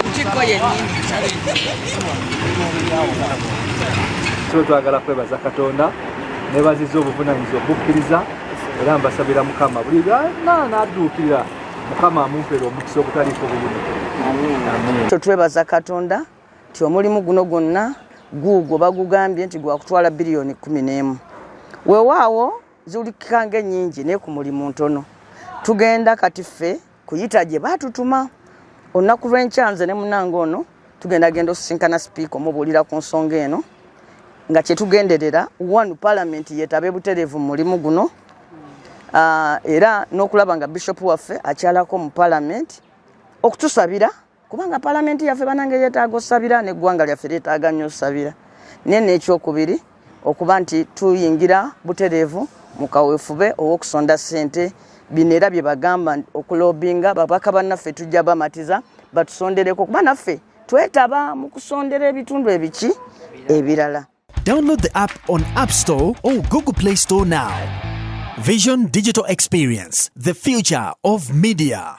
Lutikko yennyini. Twagala kwebaza Katonda nebaziza obuvunaanyizibwa obukkiriza era mbasabira Mukama buli n'adduukirira Mukama amumpera omukisa ogutaliiko bulumi. Twebaza Katonda nti omulimu guno gwonna guugwo bagugambye nti gwakutwala biliyoni 11. Weewaawo ziwulikika ng'ennyingi naye ku mulimu ntono. Tugenda kati ffe kuyita gye baatutuma olunaku lw'enkyanze ne munnange ono tugenda osisinkana sipiika omubuulira ku nsonga eno nga kyetugenderera wanu palamenti yeetabe butereevu mu mulimu guno era n'okulaba nga bishopu waffe akyalako mu palamenti okutusabira kubanga palamenti yaffe banange yeetaaga osabira n'eggwanga lyaffe lyetaaga nnyo osabira. Naye n'ekyokubiri okuba nti tuyingira butereevu mu kaweefube ow'okusonda ssente bino era bye bagamba okulobinga babaka bannaffe tujja bamatiza batusondereko kuba naffe twetaba mu kusondera ebitundu ebiki ebirala. Download the app on App Store or Google Play Store now. Vision Digital Experience, the future of media.